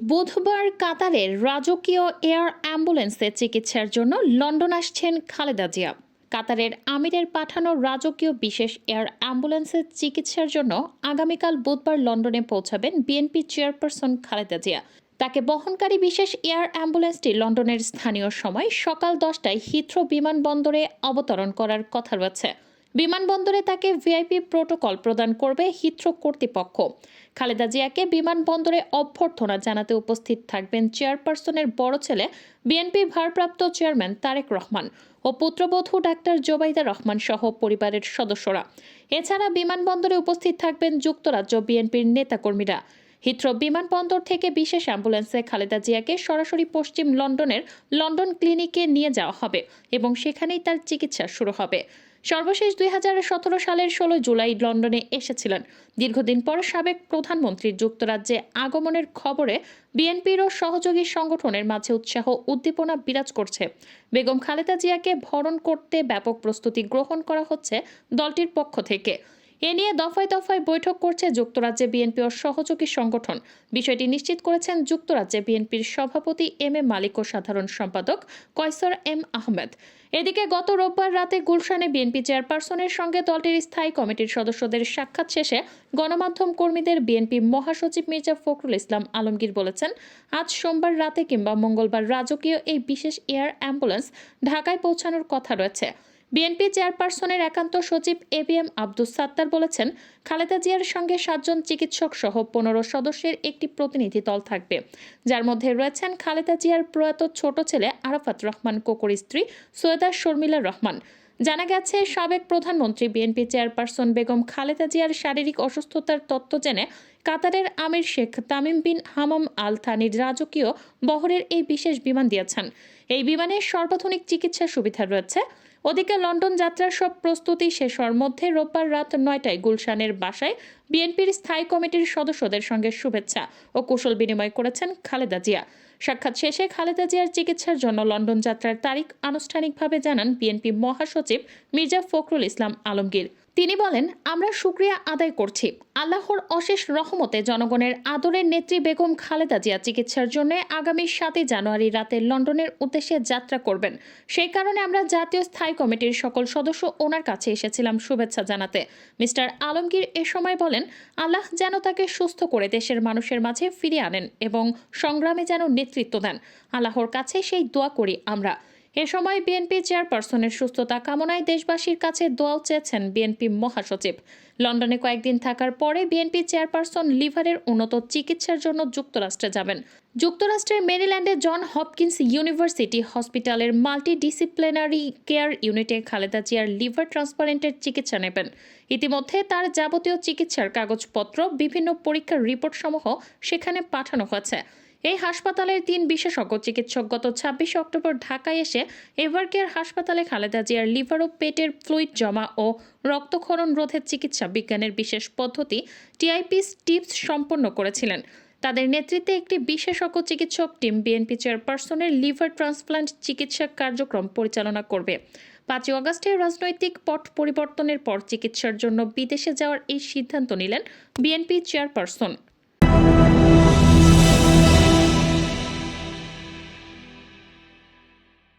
বুধবার কাতারের রাজকীয় এয়ার অ্যাম্বুলেন্সে চিকিৎসার জন্য লন্ডন আসছেন খালেদা জিয়া। কাতারের আমিরের পাঠানো রাজকীয় বিশেষ এয়ার অ্যাম্বুলেন্সে চিকিৎসার জন্য আগামীকাল বুধবার লন্ডনে পৌঁছাবেন বিএনপি চেয়ারপারসন খালেদা জিয়া। তাকে বহনকারী বিশেষ এয়ার অ্যাম্বুলেন্সটি লন্ডনের স্থানীয় সময় সকাল 10টায় হিথ্রো বিমানবন্দরে অবতরণ করার কথা রয়েছে। বিমানবন্দরে তাকে ভিআইপি প্রোটোকল প্রদান করবে হিথ্রো কর্তৃপক্ষ। খালেদা জিয়াকে বিমানবন্দরে অভ্যর্থনা জানাতে উপস্থিত থাকবেন চেয়ারপারসনের বড় ছেলে বিএনপি ভারপ্রাপ্ত চেয়ারম্যান তারেক রহমান ও পুত্রবধূ ডাক্তার জোবাইদা রহমান সহ পরিবারের সদস্যরা। এছাড়া বিমানবন্দরে উপস্থিত থাকবেন যুক্তরাজ্য বিএনপির নেতাকর্মীরা। হিথ্রো বিমানবন্দর থেকে বিশেষ অ্যাম্বুলেন্সে খালেদা জিয়াকে সরাসরি পশ্চিম লন্ডনের লন্ডন ক্লিনিকে নিয়ে যাওয়া হবে এবং সেখানেই তার চিকিৎসা শুরু হবে। সর্বশেষ 2017 সালের 16 জুলাই লন্ডনে এসেছিলেন। দীর্ঘদিন পর সাবেক প্রধানমন্ত্রীর যুক্তরাজ্যে আগমনের খবরে বিএনপির ও সহযোগী সংগঠনের মাঝে উৎসাহ উদ্দীপনা বিরাজ করছে। বেগম খালেদা জিয়াকে বরণ করতে ব্যাপক প্রস্তুতি গ্রহণ করা হচ্ছে দলটির পক্ষ থেকে। এ নিয়ে দফায় দফায় বৈঠক করছে যুক্তরাজ্যে বিএনপি ও সহযোগী সংগঠন। বিষয়টি নিশ্চিত করেছেন যুক্তরাজ্যে বিএনপির সভাপতি এম এ মালিক ও সাধারণ সম্পাদক কয়সর এম আহমেদ। এদিকে গত রোববার রাতে গুলশানে বিএনপি চেয়ারপারসনের সঙ্গে দলটির স্থায়ী কমিটির সদস্যদের সাক্ষাৎ শেষে গণমাধ্যম কর্মীদের বিএনপি মহাসচিব মির্জা ফখরুল ইসলাম আলমগীর বলেছেন, আজ সোমবার রাতে কিংবা মঙ্গলবার রাজকীয় এই বিশেষ এয়ার অ্যাম্বুলেন্স ঢাকায় পৌঁছানোর কথা রয়েছে। বিএনপি চেয়ারপারসনের একান্ত সচিব এবিএম আব্দুস সাত্তার বলেছেন, খালেদা জিয়ার সঙ্গে 7 জন চিকিৎসক সহ 15 সদস্যের একটি প্রতিনিধি দল থাকবে, যার মধ্যে রয়েছেন খালেদা জিয়ার প্রয়াত ছোট ছেলে আরাফাত রহমান কোকোর স্ত্রী সৈয়দা শর্মিলা রহমান। জানা গেছে, সাবেক প্রধানমন্ত্রী বিএনপি চেয়ারপারসন বেগম খালেদা জিয়ার শারীরিক অসুস্থতার তথ্য জেনে কাতারের আমির শেখ তামিম বিন হামাম আল থানির রাজকীয় বহরের এই বিশেষ বিমান দিয়েছেন। এই বিমানে সর্বাধুনিক চিকিৎসা সুবিধা রয়েছে। ওদিকে লন্ডন যাত্রার সব প্রস্তুতি শেষ হওয়ার মধ্যে রোববার রাত 9টায় গুলশানের বাসায় বিএনপির স্থায়ী কমিটির সদস্যদের সঙ্গে শুভেচ্ছা ও কুশল বিনিময় করেছেন খালেদা জিয়া। সাক্ষাৎ শেষে খালেদা জিয়ার চিকিৎসার জন্য লন্ডন যাত্রার তারিখ আনুষ্ঠানিকভাবে জানান বিএনপি মহাসচিব মির্জা ফখরুল ইসলাম আলমগীর। তিনি বলেন, আমরা শুকরিয়া আদায় করছি। আল্লাহর অশেষ রহমতে জনগণের আদরের নেত্রী বেগম খালেদা জিয়া চিকিৎসার জন্য আগামী 7 জানুয়ারি রাতে লন্ডনের উদ্দেশ্যে যাত্রা করবেন। সেই কারণে আমরা জাতীয় স্থায়ী কমিটির সকল সদস্য ওনার কাছে এসেছিলাম শুভেচ্ছা জানাতে। মিস্টার আলমগীর এ সময় বলেন, আল্লাহ যেন তাকে সুস্থ করে দেশের মানুষের মাঝে ফিরিয়ে আনেন এবং সংগ্রামে যেন নেতৃত্ব দেন। আল্লাহর কাছে সেই দোয়া করি আমরা। এ সময় বিএনপি চেয়ারপারসনের সুস্থতা কামনায় দেশবাসীর কাছে দোয়াও চেয়েছেন বিএনপি মহাসচিব। লন্ডনে কয়েকদিন থাকার পরে বিএনপি চেয়ারপারসন লিভারের উন্নত চিকিৎসার জন্য যুক্তরাষ্ট্রে যাবেন। যুক্তরাষ্ট্রের মেরিল্যান্ডে জন হপকিন্স ইউনিভার্সিটি হসপিটালের মাল্টিডিসিপ্লিনারি কেয়ার ইউনিটে খালেদা জিয়ার লিভার ট্রান্সপ্লান্টের চিকিৎসা নেবেন। ইতিমধ্যে তার যাবতীয় চিকিৎসার কাগজপত্র, বিভিন্ন পরীক্ষার রিপোর্ট সমূহ সেখানে পাঠানো হয়েছে। এই হাসপাতালের 3 বিশেষজ্ঞ চিকিৎসক গত 26 অক্টোবর ঢাকায় এসে এভারকেয়ার হাসপাতালে খালেদা জিয়ার লিভার ও পেটের ফ্লুইড জমা ও রক্তক্ষরণ রোধের চিকিৎসা বিজ্ঞানের বিশেষ পদ্ধতি টিআইপি স্টিপস সম্পন্ন করেছিলেন। তাদের নেতৃত্বে একটি বিশেষজ্ঞ চিকিৎসক টিম বিএনপি চেয়ারপারসনের লিভার ট্রান্সপ্লান্ট চিকিৎসা কার্যক্রম পরিচালনা করবে। 5 আগস্টের রাজনৈতিক পট পরিবর্তনের পর চিকিৎসার জন্য বিদেশে যাওয়ার এই সিদ্ধান্ত নিলেন বিএনপি চেয়ারপারসন।